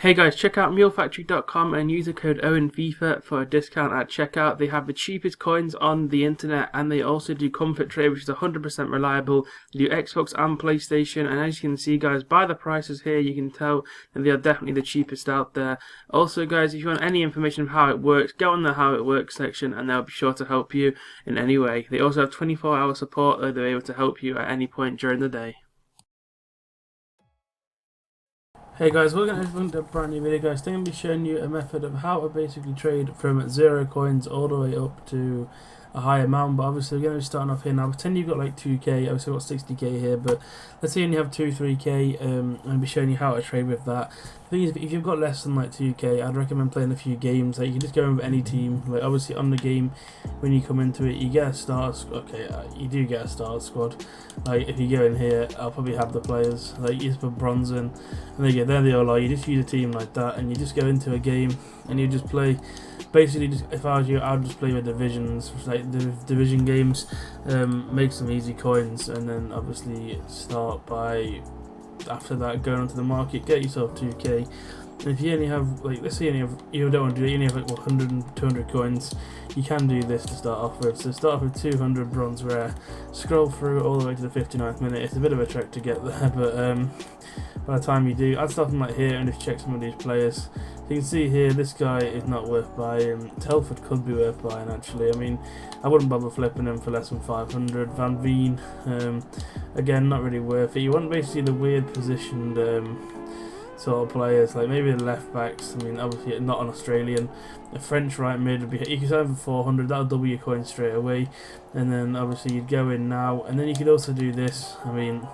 Hey guys, check out mulefactory.com and use the code OwenFIFA for a discount at checkout. They have the cheapest coins on the internet, and they also do comfort trade, which is 100% reliable. They do Xbox and PlayStation, and as you can see guys, by the prices here, you can tell that they are definitely the cheapest out there. Also guys, if you want any information of how it works, go on the how it works section and they'll be sure to help you in any way. They also have 24-hour support, though they're able to help you at any point during the day. Hey guys, welcome to a brand new video guys. Today I'm going to be showing you a method of how to basically trade from 0 coins all the way up to a high amount, but obviously we're going to be starting off here now. Pretend you've got like 2k, obviously I've got 60k here, but let's say you only have 2-3k, I'm going to be showing you how to trade with that. The thing is, if you've got less than like 2k, I'd recommend playing a few games. Like you can just go in with any team. Like obviously on the game, when you come into it, you get a starter. Okay, you do get a starter squad. Like if you go in here, I'll probably have the players. Like you just put bronze in, and there you go. There they all are. You just use a team like that, and you just go into a game, and you just play. Basically, just, if I was you, I'd just play with divisions, like the division games. Make some easy coins, and then obviously start by. After that, going onto the market, get yourself 2k. And if you only have, like, let's say you don't want to do it, you only have like 100 and 200 coins, you can do this to start off with. So start off with 200 bronze rare, scroll through all the way to the 59th minute. It's a bit of a trek to get there, but by the time you do, I'd start from like here and just check some of these players. So you can see here, this guy is not worth buying. Telford could be worth buying actually. I mean, I wouldn't bother flipping him for less than 500. Van Veen, again, not really worth it. You want basically the weird positioned sort of players, like maybe the left backs. I mean, obviously not an Australian. A French right mid would be. You could sell him for 400. That'll double your coin straight away. And then obviously you'd go in now, and then you could also do this. I mean,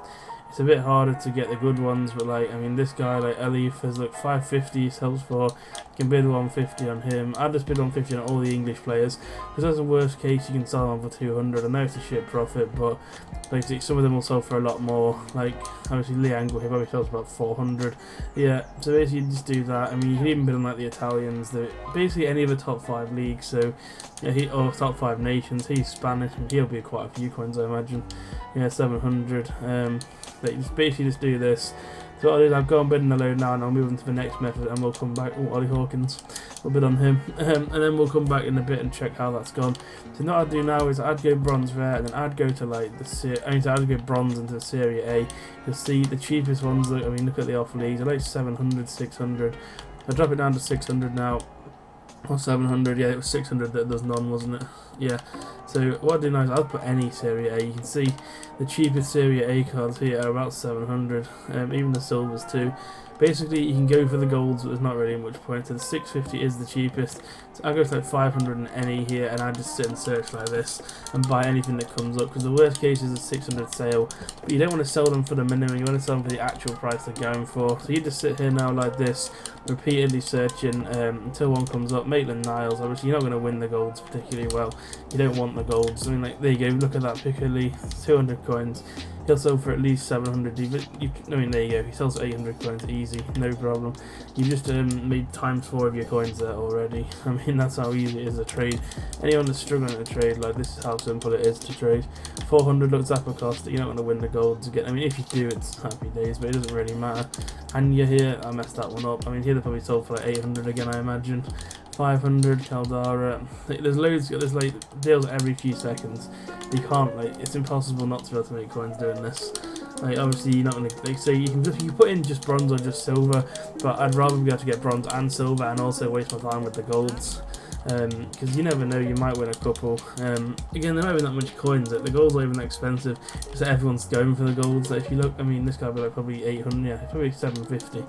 it's a bit harder to get the good ones, but like, I mean, this guy like Elif has like 550 sells for. You can bid 150 on him. I'd just bid 150 on all the English players, because that's the worst case. You can sell them for 200. I know it's a shit profit, but basically some of them will sell for a lot more. Like obviously Liango, he probably sells about 400. Yeah, so basically you just do that. I mean, you can even bid on like the Italians, basically any of the top 5 leagues. So yeah, or top 5 nations. He's Spanish, and he'll be quite a few coins, I imagine. Yeah, 700. But you just basically do this. So what I'll do is I'll go and bid in the load now, and I'll move on to the next method, and we'll come back. Oh, Ollie Hawkins, we'll bid on him, and then we'll come back in a bit and check how that's gone. So what I'll do now is I'd go bronze rare, and then I'd go to like I'd go bronze into the Serie A. You'll see the cheapest ones. I mean, look at the off leagues. They're like 700, 600. I'll drop it down to 600 now. Or 700, yeah, it was 600 that does none, wasn't it? Yeah. So what I do now is I'll put any Serie A. You can see the cheapest Serie A cards here are about 700, even the silvers too. Basically, you can go for the golds, but there's not really much point. So the 650 is the cheapest. So I go to like 500 and any here, and I just sit and search like this and buy anything that comes up. Because the worst case is a 600 sale, but you don't want to sell them for the minimum. You want to sell them for the actual price they're going for. So you just sit here now like this, repeatedly searching until one comes up. Maitland-Niles, obviously you're not going to win the golds particularly well. You don't want the golds. I mean, like there you go. Look at that, Piccoli, 200 coins. He'll sell for at least 700. I mean, there you go. He sells for 800 coins easy, no problem. You just made times 4 of your coins there already. I mean, that's how easy it is to trade. Anyone that's struggling to trade, like this is how simple it is to trade. 400 looks up a cost. You're not going to win the golds again. I mean, if you do, it's happy days, but it doesn't really matter. And you're here. I messed that one up. I mean, here they probably sold for like 800 again, I imagine. 500 Caldara. There's loads. There's like deals every few seconds. You can't, like, it's impossible not to be able to make coins doing this. Like obviously you're not gonna, like, so you can put in just bronze or just silver, but I'd rather be able to get bronze and silver and also waste my time with the golds. Because you never know, you might win a couple. Again, there might be not much coins. Like, the golds are even expensive because everyone's going for the golds. Like, if you look, I mean, this guy would be like probably 800, yeah, probably 750.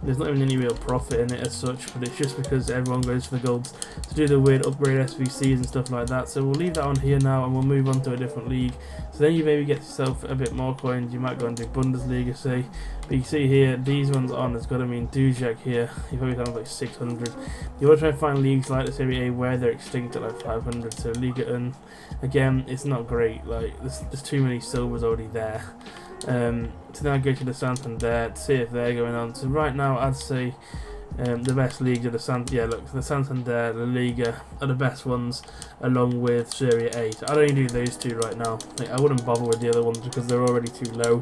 There's not even any real profit in it as such, but it's just because everyone goes for the golds to do the weird upgrade SBC'S and stuff like that. So we'll leave that on here now, and we'll move on to a different league. So then you maybe get yourself a bit more coins. You might go and do Bundesliga, say. But you see here, these ones on, it's got, I mean, Dujak here, you probably have like 600. You want to try and find leagues like the Serie A where they're extinct at like 500. So Liga and again, it's not great. Like there's too many silvers already there. To now go to the Santander to see if they're going on. So right now, I'd say the best leagues are the Santander, the Liga are the best ones, along with Serie A. So I'd only do those two right now. Like, I wouldn't bother with the other ones because they're already too low.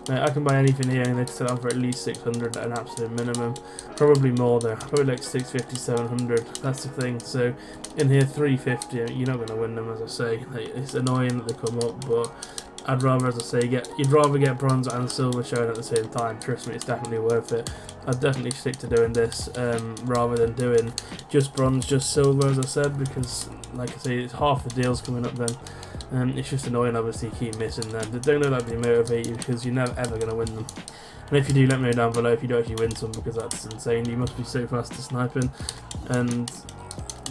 I can buy anything here and they'd sell on for at least 600 at an absolute minimum. Probably more though, probably like 650, 700, that's the thing. So in here 350, you're not going to win them, as I say. Like, it's annoying that they come up, but I'd rather, as I say, you'd rather get bronze and silver showing at the same time. Trust me, it's definitely worth it. I'd definitely stick to doing this rather than doing just bronze, just silver, as I said, because like I say, it's half the deals coming up then. It's just annoying, obviously, you keep missing them. But don't let that demotivate you, because you're never ever going to win them. And if you do, let me know down below if you do actually win some, because that's insane. You must be so fast at sniping, and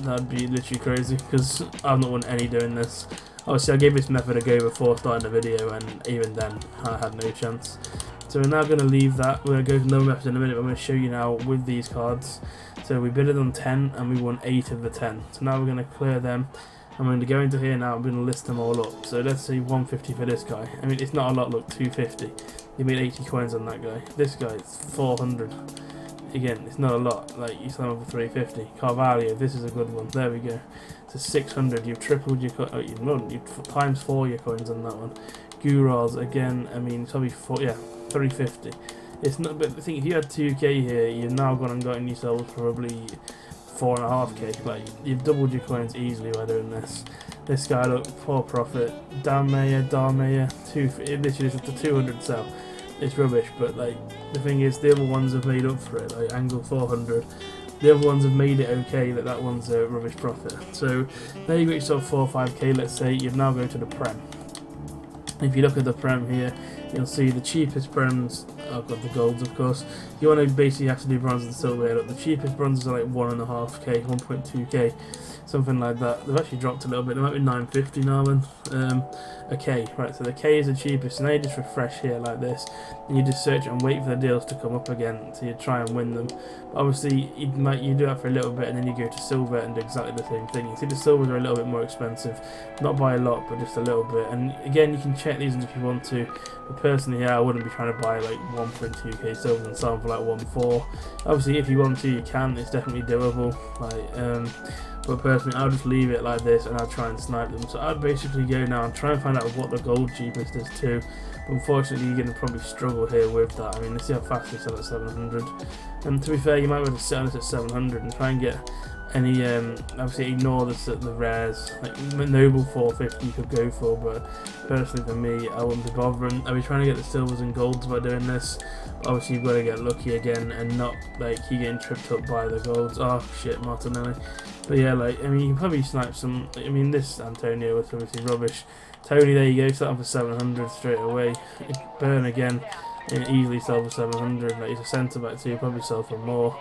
that'd be literally crazy, because I've not won any doing this. Obviously, I gave this method a go before starting the video, and even then, I had no chance. So we're now going to leave that. We're going to go to another method in a minute, but I'm going to show you now with these cards. So we bid it on 10, and we won 8 of the 10. So now we're going to clear them. I'm going to go into here now, I'm going to list them all up. So let's see, 150 for this guy. I mean, it's not a lot, look, 250. You made 80 coins on that guy. This guy, it's 400. Again, it's not a lot, like you sell them for 350. Carvalho, this is a good one, there we go. So 600, you've tripled your you've times 4 your coins on that one. Guros, again, I mean, probably 350. It's not, but I think if you had 2k here, you've now gone and gotten yourselves probably 4.5k. Like, you've doubled your coins easily by doing this. This guy, look, poor profit. Darmeyer, this is just a 200 sell. It's rubbish, but like the thing is, the other ones have made up for it. Like Angle 400, the other ones have made it okay. That one's a rubbish profit. So there you got yourself 4 or 5k. Let's say you're now going to the Prem. If you look at the Prem here, you'll see the cheapest Prems. I've got the golds, of course. You want to basically have to do bronze and silver here. Look, the cheapest bronzes are like 1.5k, 1.2k, something like that. They've actually dropped a little bit. They might be 950 now then. A K, right? So the K is the cheapest. So now you just refresh here like this, and you just search and wait for the deals to come up again. So you try and win them. But obviously, you do that for a little bit, and then you go to silver and do exactly the same thing. You see, the silvers are a little bit more expensive, not by a lot, but just a little bit. And again, you can check these if you want to. But personally, yeah, I wouldn't be trying to buy like 1.2k silver and sell them for like 1.4. Obviously, if you want to, you can. It's definitely doable. But personally, I'll just leave it like this and I'll try and snipe them. So I'd basically go now and try and find out what the gold cheapest is too. But unfortunately, you're going to probably struggle here with that. I mean, let's see how fast they sell at 700. And to be fair, you might be able to sell this at 700 and try and get any, obviously ignore the rares. Like Noble 450 you could go for, but personally for me, I wouldn't be bothering. I'll be trying to get the silvers and golds by doing this. But obviously, you've got to get lucky again and not like you getting tripped up by the golds. Oh shit, Martinelli. But yeah, like, I mean, you can probably snipe some. I mean, this Antonio was obviously rubbish. Tony, there you go, set up for 700 straight away. Burn again, and easily sell for 700. Like, he's a centre back, so you probably sell for more.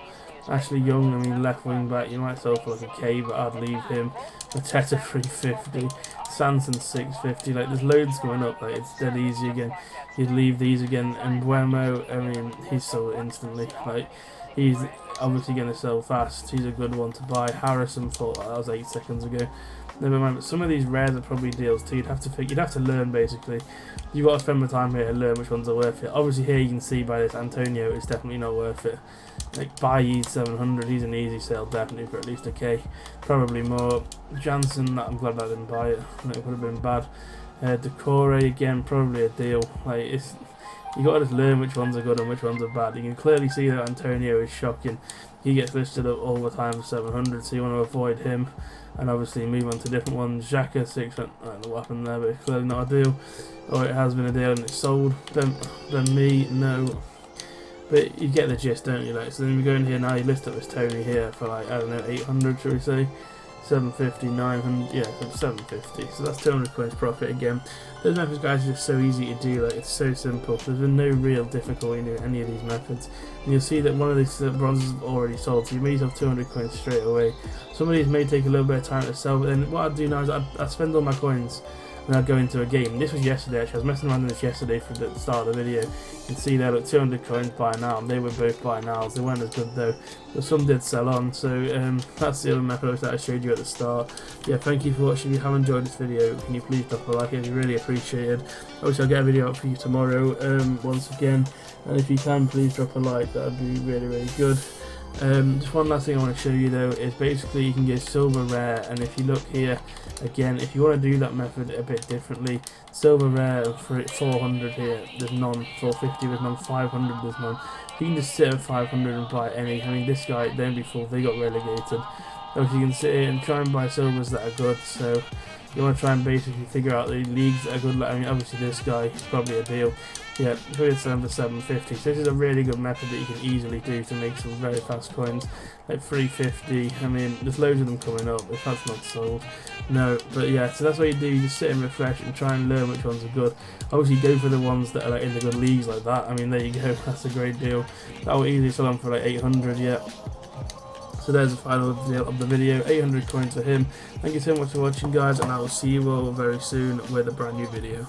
Ashley Young, I mean, left wing back, you might sell for like a K, but I'd leave him. Mateta 350, Sanson 650. Like, there's loads going up. Like, it's dead easy again. You'd leave these again, and Buemo, I mean, he's sold instantly. Like, he's obviously going to sell fast. He's a good one to buy. Harrison thought that was 8 seconds ago. Never mind, but some of these rares are probably deals too. You'd have to learn basically. You've got to spend the time here to learn which ones are worth it. Obviously here you can see by this Antonio it's definitely not worth it. Like Bailly 700, he's an easy sale definitely for at least a K. Probably more. Jansen, I'm glad I didn't buy it. It would have been bad. Decore again, probably a deal. Like it's. You got to just learn which ones are good and which ones are bad. You can clearly see that Antonio is shocking. He gets listed up all the time for 700, so you want to avoid him and obviously move on to different ones. Xhaka 600, I don't know what happened there, but it's clearly not a deal. Or it has been a deal and it's sold. Then me, no. But you get the gist, don't you? Like, so then we go in here now, you list up this Tony here for like, I don't know, 800, should we say? 750, 900, yeah, 750. So that's 200 coins profit again. Those methods, guys, are just so easy to do. Like, it's so simple. There's been no real difficulty in doing any of these methods. And you'll see that one of these bronzes is already sold, so you made yourself 200 coins straight away. Some of these may take a little bit of time to sell, but then what I'd do now is I'd spend all my coins and I'd go into a game. This was yesterday, actually. I was messing around with this yesterday from the start of the video. You can see there, look, 200 coins buy now, and they were both buy nows. They weren't as good though, but some did sell on. So that's the other method that I showed you at the start. Yeah, thank you for watching. If you have enjoyed this video, can you please drop a like? It'd be really appreciated. Obviously, I'll get a video up for you tomorrow once again, and if you can, please drop a like. That'd be really, really good. Just one last thing I want to show you though is basically you can get silver rare, and if you look here again, if you want to do that method a bit differently, silver rare for 400 here, there's none. 450 there's none. 500 there's none. You can just sit at 500 and buy any. I mean, this guy, then before they got relegated. Obviously you can sit here and try and buy silvers that are good, so you want to try and basically figure out the leagues that are good. I mean, obviously this guy is probably a deal. Yeah, probably sell him for 750. So this is a really good method that you can easily do to make some very fast coins, like 350. I mean, there's loads of them coming up if that's not sold. No, but yeah, so that's what you do. You just sit and refresh and try and learn which ones are good. Obviously go for the ones that are like in the good leagues like that. I mean, there you go. That's a great deal. That will easily sell them for like 800. Yeah. So there's the final of the video, 800 coins for him. Thank you so much for watching, guys, and I will see you all very soon with a brand new video.